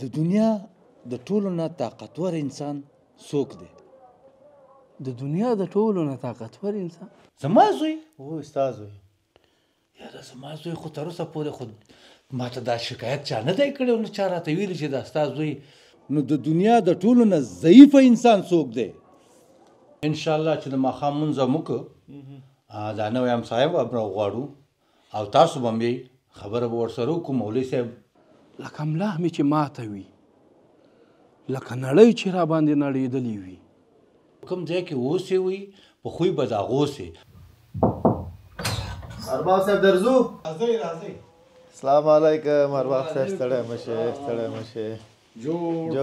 د دنیا د ټولو نه طاقتور انسان څوک دی؟ د دنیا د ټولو نه طاقتور انسان؟ زما زوی. او ستا زوی. یاره زما زوی خو تر اوسه پورې خو ماته دا شکایت چا نه دی کړی او نه چا راته ویلي چې دا ستا زوی. نو د دنیا د ټولو نه ضعیفه انسان څوک دی؟ انشاءالله چې د ماښام لمونځ هم وکړو دا نوی همسایه به راوغواړو او تاسو به هم خبره به ورسره وکړو مولوي صاحب. لکه ملا مې چې ماته وي، لکه نړۍ چې را باندې نړېدلې وي. کوم ځای کې اوسې وي په خوی به د هغوسې. ارباب صاحب درځو. راځئ راځئ. السلام علیکم ارباب صاحب. ستړی مشه ستړی مشه. جوړ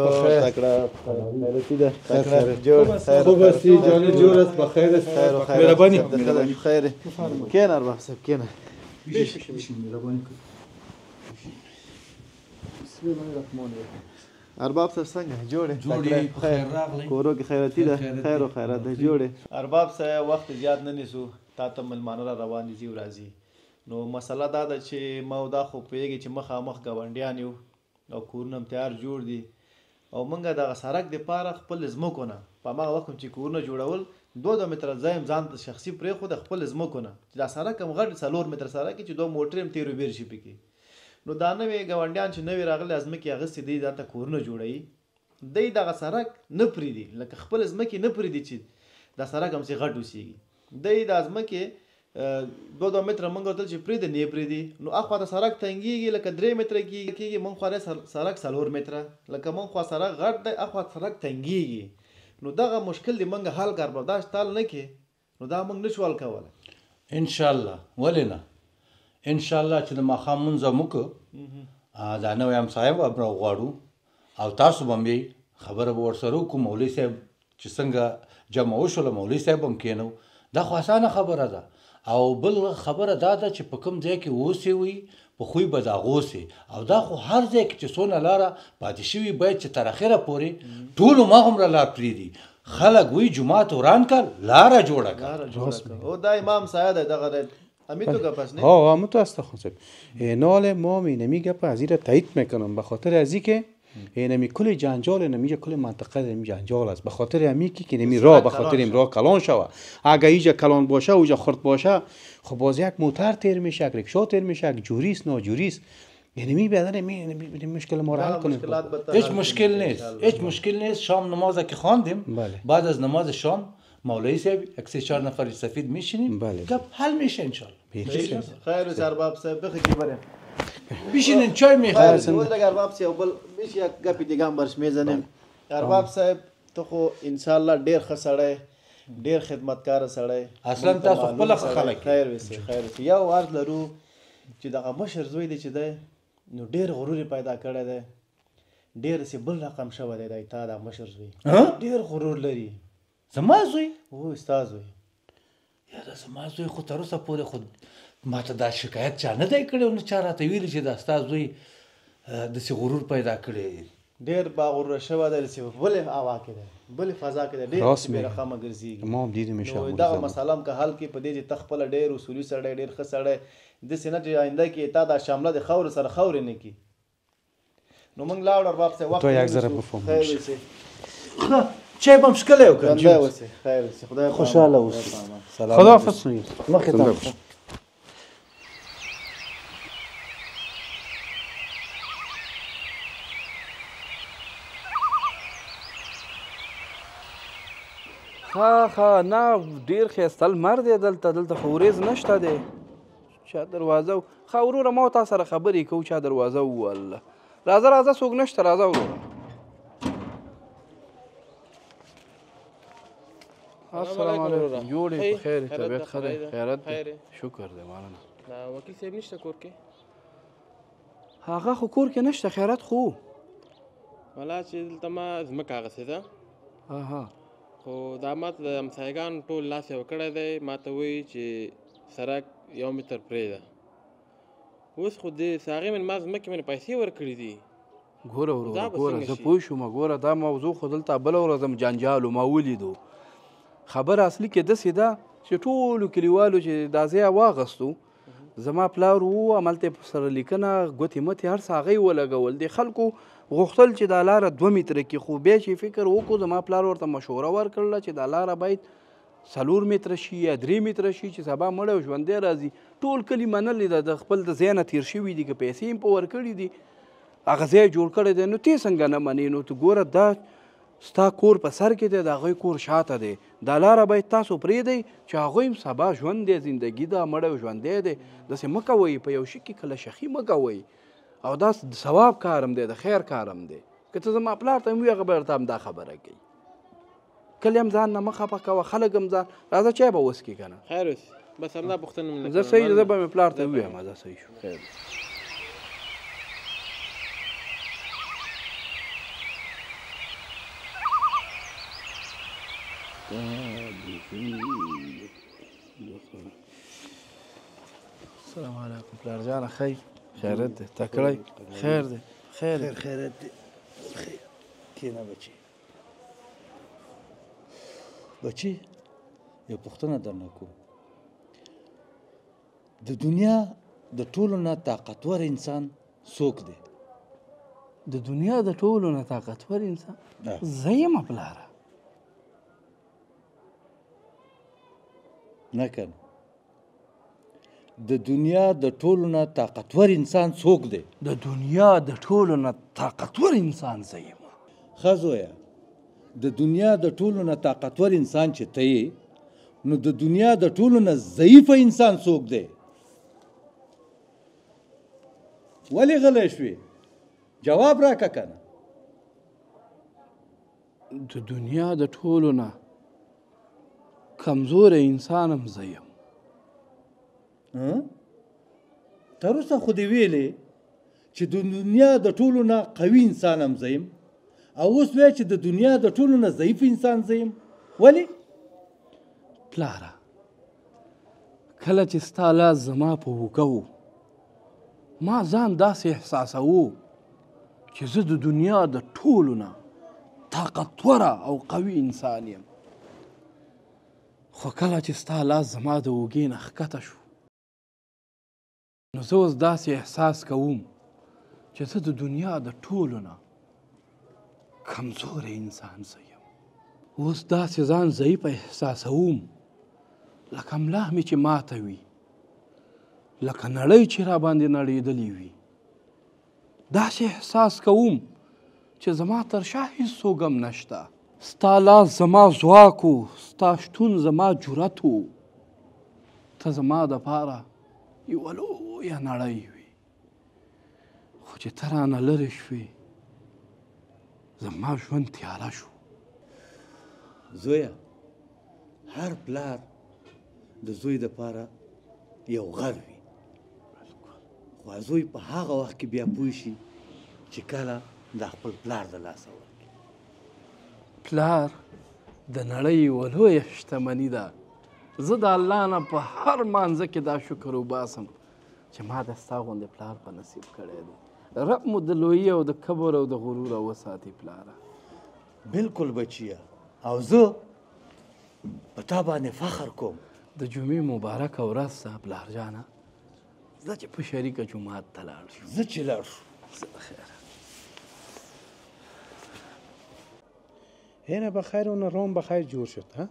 تکړه خیرتی ده. تکړه جوړ خوب هستی جان جوړ است بخیر است. مهربانی خیر. کین ارباب صاحب کین. مهربانی بسم الله الرحمن الرحیم. ارباب صاحب څنګه جوړې خیر راغلی کورو کې خیرتی ده. خیر او خیرات ده جوړې. ارباب صاحب وخت زیات نه نیسو تا ته ملمانه را روان دي او راځي. نو مسله دا ده چې ما دا خو پوهېږي چې مخامخ ګاونډیان یو او کورونه هم تیار جوړ دي او موږ دغه سړک دپاره خپل ځمکو نه په هماغه وخت چې کورونه جوړول 2 متره ځای هم ځان ته شخصي پرېښود د خپل ځمکو نه چې دا سړک هم غټ 4 متره سړک چې 2 موټرې هم تېر و بېر شي پکې. نو دا نوې ګاونډیان چې نوې راغلي ځمکې اخیستې دی دا ته کورونه جوړوي دی دغه سړک نه پرېږدي لکه خپل ځمکې نه پرېږدي چې دا سړک همسې غټ اوسېږي. دی دا ځمکې 2 متره موږ ورته چې پرېږدي نه یې پرېږدي. نو اخوا د سړک تنګېږي لکه 3 متره کېږي موږ خوا سړک 4 متره لکه موږ خوا سړک غټ دی اخوا سړک تنګېږي. نو دغه مشکل دی موږ حل کار برداشت تال نه کې نو دا موږ نشو حل کولی. انشاءالله ولې نه انشاءالله چې د ماښام لمونځ هم وکړو دا نوی همسایه به هم راوغواړو او تاسو به هم خبره به ورسره وکړو مولوي صاحب چې څنګه جمع وشوله مولوي صاحب هم کېنو. دا خو اسانه خبره ده او بل خبره دا ده چې په کوم ځای کې اوسې وي په خوی به د هغوسې او دا خو هر ځای کې چې څونه لاره پاتې شوي باید چې تر اخره پورې ټولو ماغومره لار پرېږدي. خلک وایي جومات وران کړ لاره جوړه کړ. او دا امام صاحب دی دغه امیتو گپ است نه؟ امیتو است خانم. نال ما اینمی گپ از این تایید میکنم به خاطر از اینکه اینمی کل جنجال اینمی کل منطقه اینمی جنجال است به خاطر امی که اینمی راه به خاطر این راه کلان شوه. اگه اینجا کلان باشه اونجا خرد باشه خب باز یک موتر تیر میشه یک رکشا تیر میشه یک جوریست ناجوریست. یعنی بدن می مشکل ما رو حل کنیم. هیچ مشکل نیست هیچ مشکل نیست. شام نماز که خواندیم بعد از نماز شام مولوی صاحب 1-4 نفر سفید میشینیم گپ حل میشه انشالله. خیر و ارباب صاحب بخیر بریم بشینین چای میخوریم. ول دغه ارباب صاحب بل بش یک گپ دیگه هم برش میزنیم. ارباب صاحب ته خو ان شاء الله ډیر ښه سړی ډیر خدمتکار سړی اصلا تاسو خپل خلک خیر وسی خیر یو عرض لرو چې دغه مشر زوی دی چې دی نو ډیر غرور پیدا کړی دی ډیر سی بل رقم شوی دی تا د مشر زوی ډیر غرور لري. زما زوی او ستا زوی یاره زما زوی خو تر اوسه پورې خو ماته دا شکایت چا نه دی کړی او نه چا راته ویلي چې دا ستا زوی داسې غرور پیدا کړی ډېر باغوره شوی دی داسې بلې هوا کې دی بلې فضا کې دی ډېر بې رقمه ګرځېږي. ما هم دیدم نو دغه مسله هم که حل کړي په دې چې ته خپله ډېر اصولي سړی ډېر ښه سړی داسې نه چې آینده کې تا دا شامله د خاورو سره خاورې نه کړي. نو موږ لاړو ارباب صاحب وخت تو یک ذره بفهم چای به هم ښکلی وکړم. ژوندی اوسې خیر اوسې خدای خوشحاله اوسې. خداحافظ. مخې ته ها نه ډیر ښایسته لمر دی دلته خو ورېځ نشته دی. چا دروازه ښه وروره ما تا سره خبرې کوو چا دروازه ووهله. راځه څوک نشته راځه وروره. السلام علیکم. جوړ یې په خیر طبیعت ښه دی خیرت دی شکر دی مننه. وکیل صاحب نشته کور کې؟ هغه خو کور کې نشته خیرت خو والا چې دلته ما ځمکه اخیستې ده خو دا ماته د همسایګانو ټول لاس یو کړی دی ما ته وایي چې سړک 1 متر پرېږده. اوس خو دې هغې مې ما ځمکې مې پیسې ورکړي دي. ګوره ورور زه پوه شوم ګوره دا موضوع خو دلته بله ورځ هم جنجالو ما ولیدو. خبره اصلي کې داسې ده چې ټولو کلیوالو چې دا ځای واغستو زما پلار و هملته سره لیکنه ګوتې متې هر څه هغه یې ولګول. د خلکو غوښتل چې دا لاره 2 متره کې، خو بیا چې فکر وکړو زما پلار ورته مشوره ورکړله چې دا لاره باید 4 متره شي یا 3 متره شي چې سبا مړی او ژوندی راځي. ټول کلي منلې ده، د خپل د ځای نه تېر شوي دي، که پیسې یې په ورکړي دي هغه ځای جوړ کړی دی. نو ته څنګه نه منې؟ نو ته ګوره دا ستا کور په سر کې دی، د هغوی کور شاته دی. دا لاره باید تاسو پرېږدئ چې هغوی هم سبا ژوند دی، زندګي ده، مړی او ژوندی دی. داسې مه کوئ، په یو شي کې کله شخي مه کوئ. او دا د ثواب کار هم دی، د خیر کار هم دی. که ته زما پلار ته هم وي هغه به درته همدا خبره کوي. کله هم ځان نه مه خفه کوه، خلک هم ځان راځه چای به وڅکي که نه. خیر اوس بس همدا پوښتنه مې زه صحیح زه به مې پلار ته ووایم دا صحیح شو. خیر السلام علیکم پلار جانه. خیر خیرت دی؟ تکړی خیر دی؟ خیرت دی. کینه بچی یو پوښتنه درنه کوم. د دنیا د ټولو نه طاقتور انسان څوک دی؟ د دنیا د ټولو نه طاقتور انسان زه یم پلاره. نه کنه، د دنیا د ټولو نه طاقتور انسان څوک دی؟ د دنیا د ټولو نه طاقتور انسان زه یم. ښه زویه، د دنیا د ټولو نه طاقتور انسان چې ته یې، نو د دنیا د ټولو نه ضعیفه انسان څوک دی؟ ولې غلی شوې؟ جواب راکړه که نه. د دنیا د ټولو نه کمزوری انسان هم زه یم. تر اوسه خو دې ویلې چې د دنیا د ټولو نه قوي انسان هم زه یم، او اوس وایه چې د دنیا د ټولو نه ضعیف انسان زه یم. ولې؟ پلاره کله چې ستا لاس زما په اوږه و، ما ځان داسې احساسوو چې زه د دنیا د ټولو نه طاقتوره او قوي انسان یم. خو کله چې ستا لاس زما د اوږې نه ښکته شو، نو زه اوس داسې احساس کوم چې زه د دنیا د ټولو نه کمزوری انسان زه یم. اوس داسې ځان ضعیف احساسوم لکه ملا مې چې ماته وي، لکه نړۍ چې را باندې نړېدلې وي. داسې احساس کوم چې زما تر شا هېڅوک هم نشته. ستا لاس زما ځواک و، ستا شتون زما جرأت و. ته زما دپاره یوه لویه نړۍ وي. خو چې ته رانه لرې شوې، زما ژوند تیاره شو. زویه، هر پلار د زوی دپاره یو غر وي، خو زوی په هغه وخت کې بیا پوه شي چې کله د خپل پلار د لاسه ورکړي. پلار د نړۍ یوه لویه شتمني ده. زه د الله نه په هر مانځه کې دا شکر وباسم چې ما د ستا غوندې پلار په نصیب کړی دی. رب مو د لویي او د کبر او د غرور وساتي پلاره. بلکل بچیه، او زه په تا باندې فخر کوم. د جمعې مبارکه ورځ ده پلار جانه، زه چې په شریکه جومات ته لاړ شو. زه چې لاړ شو. زه بخیره. هنا بخیر و رام بخیر جور شد. ها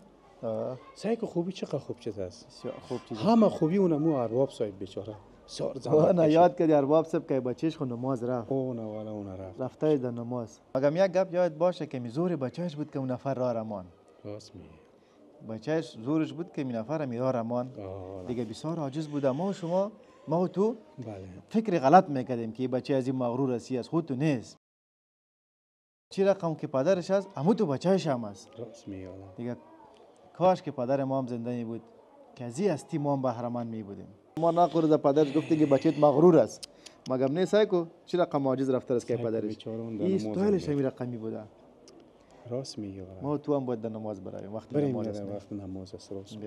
سعی که خوبی چقدر خوب شد است. خوب چیز همه خوبی اونمو ارباب صاحب بیچاره سار زمان نه یاد کردی ارباب صاحب که بچهش خو نماز رفت. اون والا اون رفت. رفته در نماز. مگم یک گپ یاد باشه که میزور بچهش بود که اون نفر راه رمان. راست میگی. بچهش زورش بود که می نفر می راه رمان. دیگه بسیار عاجز بود. ما و شما، ما و تو فکر غلط میکردیم که بچه از این مغرور است، از خود تو نیست. چی رقم که پدرش است، همون تو بچهش هم است. راست میگی. دیگه کاش که پدر ما هم زنده می بود که از این هستی ما هم بهره‌مند می بودیم. ما ناقور از پدرش گفتی که بچه‌ت مغرور است. مگم نه سعی کو چی رقم عاجز رفته است که پدرش. این استایلش همین رقمی بوده. راست میگی. ما تو هم باید در نماز برویم. وقت نماز است. وقت نماز است. راست.